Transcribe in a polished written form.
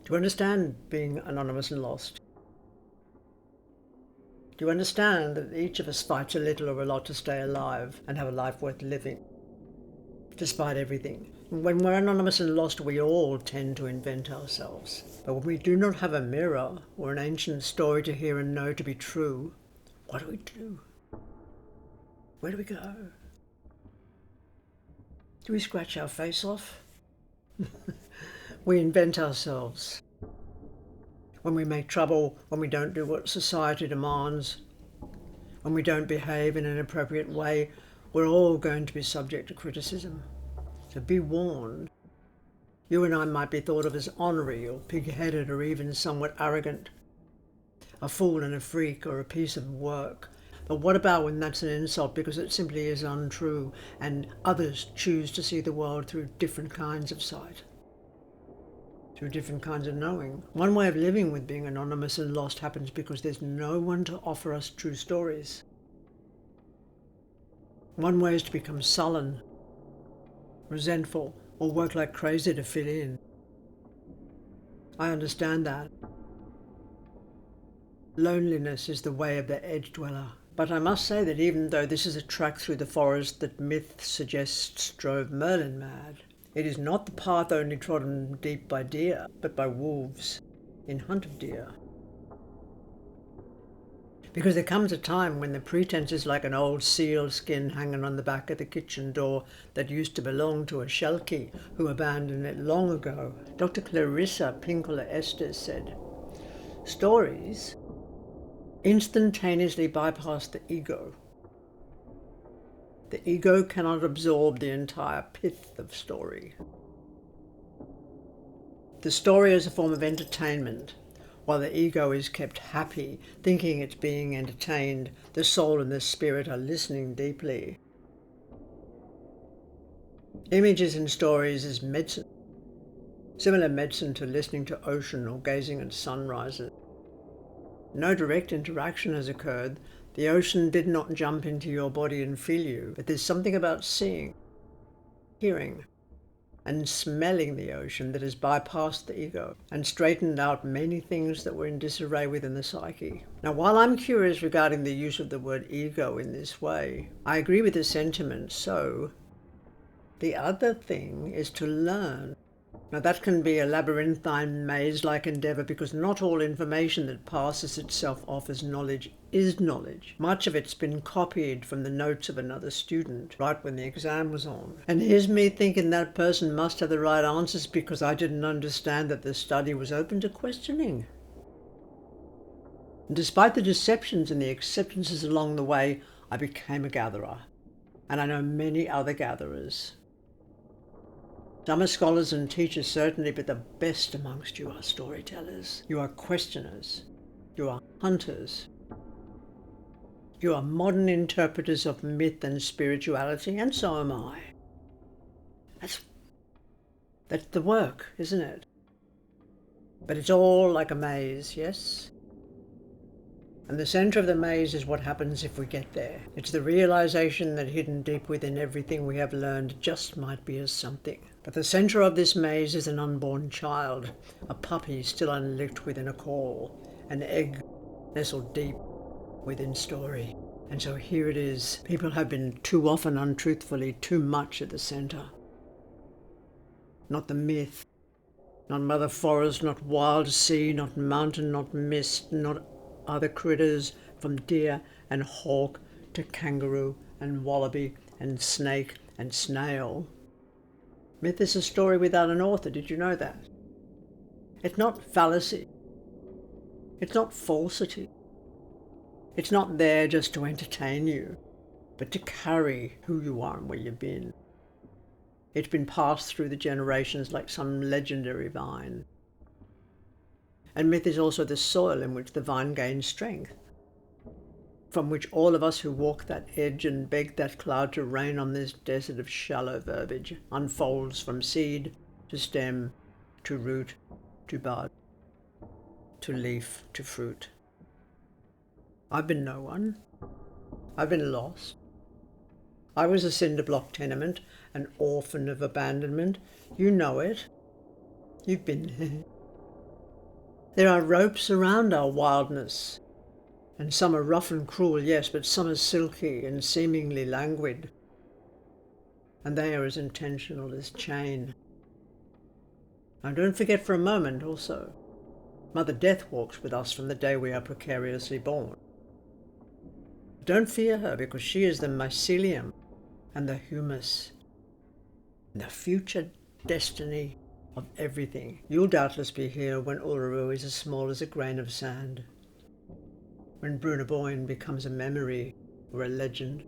Do you understand being anonymous and lost? Do you understand that each of us fights a little or a lot to stay alive and have a life worth living, despite everything? When we're anonymous and lost, we all tend to invent ourselves. But when we do not have a mirror or an ancient story to hear and know to be true, what do we do? Where do we go? Do we scratch our face off? We invent ourselves. When we make trouble, when we don't do what society demands, when we don't behave in an appropriate way, we're all going to be subject to criticism. So be warned. You and I might be thought of as ornery or pig-headed or even somewhat arrogant, a fool and a freak or a piece of work. But what about when that's an insult because it simply is untrue and others choose to see the world through different kinds of sight? Through different kinds of knowing. One way of living with being anonymous and lost happens because there's no one to offer us true stories. One way is to become sullen, resentful, or work like crazy to fit in. I understand that. Loneliness is the way of the edge dweller. But I must say that even though this is a track through the forest that myth suggests drove Merlin mad, it is not the path only trodden deep by deer, but by wolves in hunt of deer. Because there comes a time when the pretense is like an old seal skin hanging on the back of the kitchen door that used to belong to a Shelkie who abandoned it long ago. Dr. Clarissa Pinkola Estes said, "Stories instantaneously bypass the ego. The ego cannot absorb the entire pith of story. The story is a form of entertainment. While the ego is kept happy, thinking it's being entertained, the soul and the spirit are listening deeply. Images in stories is medicine. Similar medicine to listening to ocean or gazing at sunrises. No direct interaction has occurred. The ocean did not jump into your body and feel you, but there's something about seeing, hearing, and smelling the ocean that has bypassed the ego and straightened out many things that were in disarray within the psyche. Now, while I'm curious regarding the use of the word ego in this way, I agree with the sentiment, so the other thing is to learn. Now that can be a labyrinthine maze-like endeavour because not all information that passes itself off as knowledge is knowledge. Much of it's been copied from the notes of another student right when the exam was on. And here's me thinking that person must have the right answers because I didn't understand that the study was open to questioning. And despite the deceptions and the acceptances along the way, I became a gatherer. And I know many other gatherers. Some are scholars and teachers certainly, but the best amongst you are storytellers. You are questioners. You are hunters. You are modern interpreters of myth and spirituality, and so am I. That's the work, isn't it? But it's all like a maze, yes? And the centre of the maze is what happens if we get there. It's the realization that hidden deep within everything we have learned just might be as something. But the centre of this maze is an unborn child, a puppy still unlicked within a call, an egg nestled deep within story. And so here it is. People have been too often untruthfully too much at the centre. Not the myth, not mother forest, not wild sea, not mountain, not mist, not other critters from deer and hawk to kangaroo and wallaby and snake and snail. Myth is a story without an author, did you know that? It's not fallacy. It's not falsity. It's not there just to entertain you, but to carry who you are and where you've been. It's been passed through the generations like some legendary vine. And myth is also the soil in which the vine gains strength, from which all of us who walk that edge and beg that cloud to rain on this desert of shallow verbiage unfolds from seed to stem to root to bud to leaf to fruit. I've been no one. I've been lost. I was a cinder block tenement, an orphan of abandonment. You know it. You've been there. There are ropes around our wildness, and some are rough and cruel, yes, but some are silky and seemingly languid, and they are as intentional as chain. Now don't forget for a moment also, Mother Death walks with us from the day we are precariously born. Don't fear her, because she is the mycelium and the humus, and the future destiny of everything. You'll doubtless be here when Uluru is as small as a grain of sand, when Brunaboyne becomes a memory or a legend.